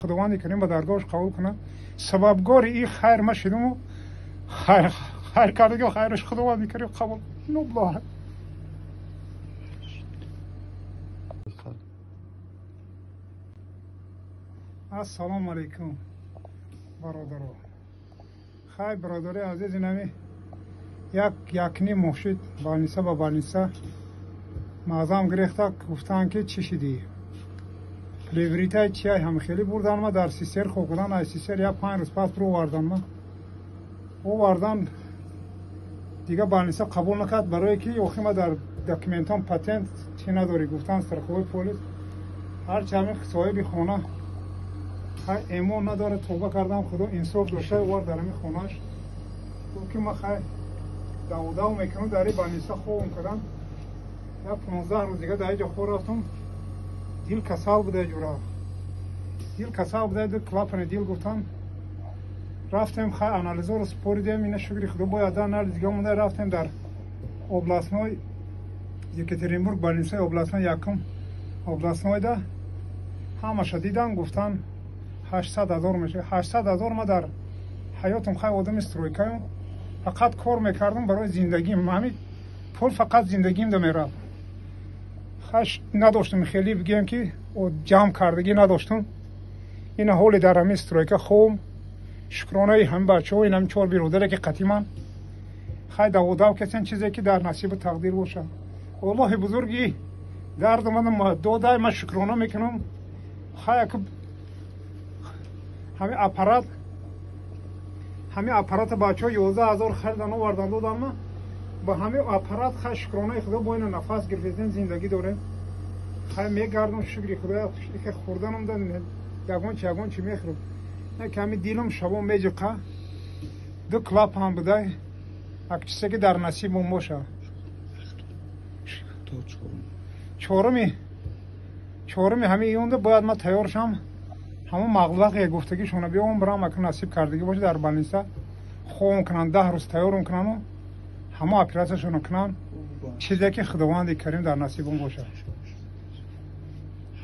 خداوند کریم به درگاهش قبول کنه. سببگار این خیر ما شدیم و خیر کردگی و خیرش خداوند کریم قبول نبلاه. السلام علیکم برادران. خیر برادری عزیز، نمی یکنی محشید بالنیسه با بالنیسه معظم گرفته گفتن که چی شدی؟ لیوریتای چی هم خیلی بردن ما در سیسر خوب کردن. از سیسر یا 5 روز پس رو وردن ما او وردن دیگه بالنیسه قبول نکرد برای که اوخی ما در دکمنتان پاتنت چی نداری گفتن سرخوی پلیس هرچی همین صاحبی خونه ایمان نداره. توبه کردم خدا انصاف داشته وارد در همین خونهش گفت که ما خیلی داو میکنم در این بالنیسه خوبم کردن. یا 15 روز دیگه در اینجا خور رفتم. دیل کسال بوده جورا دیل کسال بوده دو کلاپن دیل گفتن رفتیم خیلی انالیزور سپوریدیم. اینه شکری خدا باید انالیز دیگه مونده. رفتیم در اوبلاستنوی یکترینبورگ بالنیسه اوبلاستنوی یکم اوبلاستنوی ده همه شدیدن گفتن 800,000 میشه. 800,000 ما در حیاتم خیلی آدم استرویکایم فقط کار میکردم برای زندگیم. همین پول فقط زندگیم ده میرفت. خش نداشتم خیلی بگم که جمع کردگی نداشتم. این حال در همین استرویکا خوب شکرانه هم بچه ها این هم 4 برادر که قطیمان خیلی دو کسین چیزی که در نصیب تقدیر باشه. والله بزرگی درد من دو من شکرانه میکنم. خیلی که همین اپارات بچه ها 11,000 خریدن و وردن دادن ما با همین اپارات خیلی شکرانه خدا با این نفس گرفتن زندگی داره. خیلی میگردم شکری خدا که خوردنم دادن یگان چی میخورم نه که همین دیلم شبا میجقه دو کلاپ هم بده یک چیزی که در نصیبم باشه. چهارمی همین ایونده باید ما تیار شم همون مغلق گفتگی شونه بیام برام اگه نصیب کردگی باشه در بالنیسه خوب کنن 10 روز تیار کنن و همه اپراتشون کنن چیزی که خداوند کریم در نصیبم باشه.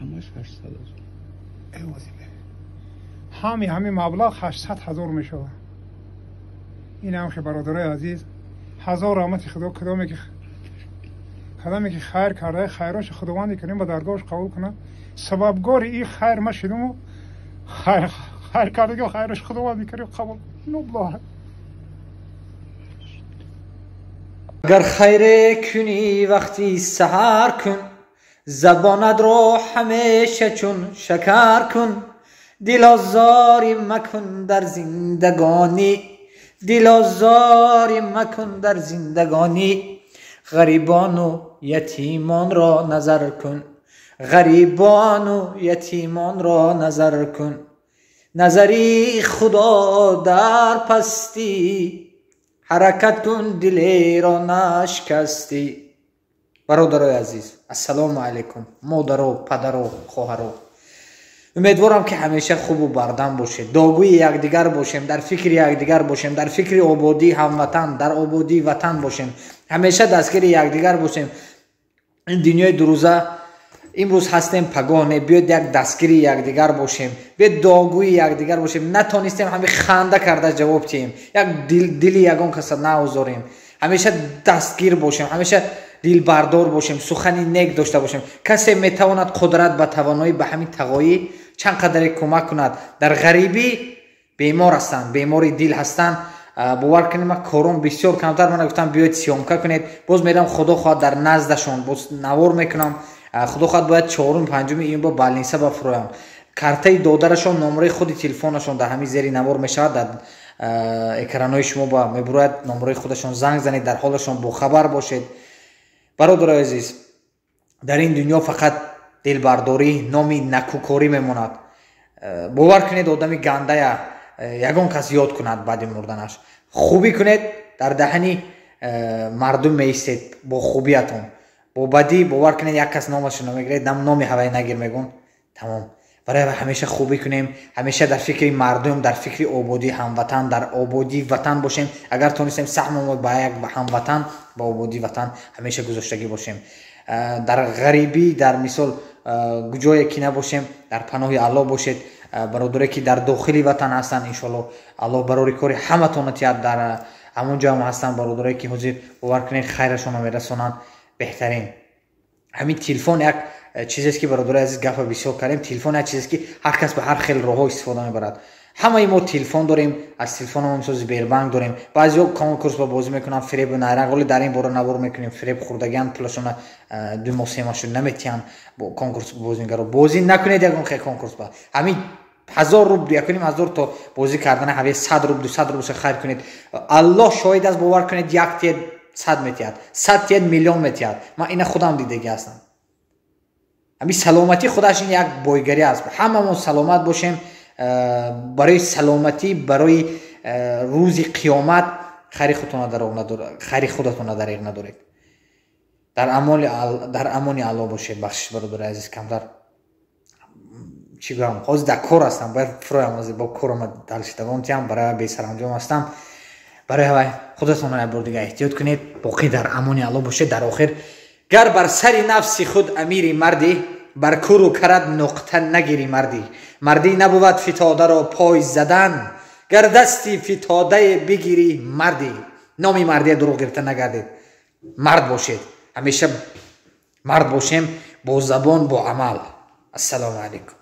همش 800,000 همین مبلغ 800,000 میشه. این هم که برادرای عزیز هزار رحمت خدا کدامی که خیر کرده خیراش خداوند کریم به درگاهش قبول کنه. سببگار این خیر ما شدیم و خیر کردگی و خیرش خداوند کریم قبول نبلاه. اگر خیر کنی وقتی سحر کن زبانت رو همیشه چون شکر کن. دل آزاری مکن در زندگانی دل آزاری مکن در زندگانی. غریبان و یتیمان را نظر کن غریبان و یتیمان را نظر کن. نظری خدا در پستی حرکت کن دلی را نشکستی. برادرای عزیز السلام علیکم مادر و پدر و خواهر. امیدوارم که همیشه خوب و بردم باشه. داغوی یکدیگر باشیم در فکر یکدیگر باشیم در فکر آبادی هموطن در آبادی وطن باشیم. همیشه دستگیر یکدیگر باشیم. این دنیای دو روزه امروز هستیم پگاه بیاید یک دستگیر یکدیگر باشیم. بیاید داغوی یکدیگر باشیم. نتونستیم همین خنده کرده جواب تیم یک دلی یگان کس نگذاریم. همیشه دستگیر باشیم. همیشه دل بردار باشیم. سخنی نیک داشته باشیم. کسی میتواند قدرت به توانایی به همین تقایی چند قدر کمک کند. در غریبی بیمار هستند بیماری دل هستند. باور کنید من کارم بسیار کمتر. من گفتم بیاید سیامکه کنید باز میرم خدا خواهد در نزدشون باز نوار میکنم. خدا خواهد باید 4 5 این با بالنیسه بفرویم. کارت دادرشون نمره خود تلفنشون در همین زیر نوار میشود. در اکرانای شما با میبرید نمره خودشون زنگ زنید در حالشون با خبر باشید. برادرای عزیز در این دنیا فقط دلبرداری نامی نکوکاری میموند. باور کنید آدمی گنده یگان کس یاد کند بعد مردنش خوبی کنید در دهنی مردم میستید با خوبیتون. با بدی باور کنید یک کس نامش نمیگیرید نامی هوای نگیر میگون تمام. برای همیشه خوبی کنیم. همیشه در فکر مردم در فکر آبادی هموطن در آبادی وطن باشیم. اگر تونستیم سهممون با یک هموطن با آبادی وطن همیشه گذاشتگی باشیم. در غریبی در مثال جای کی نباشیم در پناه الله باشید. برادرایی که در داخلی وطن هستن انشالله الله برای کاری همتون تیاد در همونجا هم هستن برادرایی که حضور باور کنید خیرشون رو میرسونن بهترین. همین تلفن یک چیزی است که برادرای عزیز گپ بسیار کردیم. تلفن یک چیزی است که هر کس به هر خیل راه استفاده میبرد. همه ما تلفن داریم، از تلفن ما مثلا بیربانک داریم. بعضیا کانکورس با بازی میکنن فریب نایرن، ولی در این باره نبور میکنیم فریب خوردگان پلسون دو ماه سه ماهشون نمیتیان با کانکورس بازیگرا بازی نکنید. یکم خیلی کانکورس با همین 1000 روبل یکنیم 1000 تا بازی کردن همه 100 روبل 200 روبل خرج کنید. الله شاهد است باور کنید یک تید 100 میتیاد 100 تید میلیون میتیاد. من اینا خودم دیده هستم. همین سلامتی خودش این یک بایگری است. همه ما سلامت باشیم. برای سلامتی برای روز قیامت خیری خودتون دریغ ندارید. در امان الله باشید. بخشش برادر عزیز کمتر چی گویم خواست در کار هستم باید فرویم با کارم دل شده هم برای بی سرانجام هستم. برای خودتون را بار دیگه احتیاط کنید. باقی در امان الله باشید. در آخر گر بر سر نفس خود امیری مردی بر کور و کرد نقطه نگیری مردی. مردی نبود فتاده را پای زدن گر دستی فتاده بگیری مردی. نامی مردی دروغ گرفته نگردید. مرد باشید. همیشه مرد باشیم با زبان با عمل. السلام علیکم.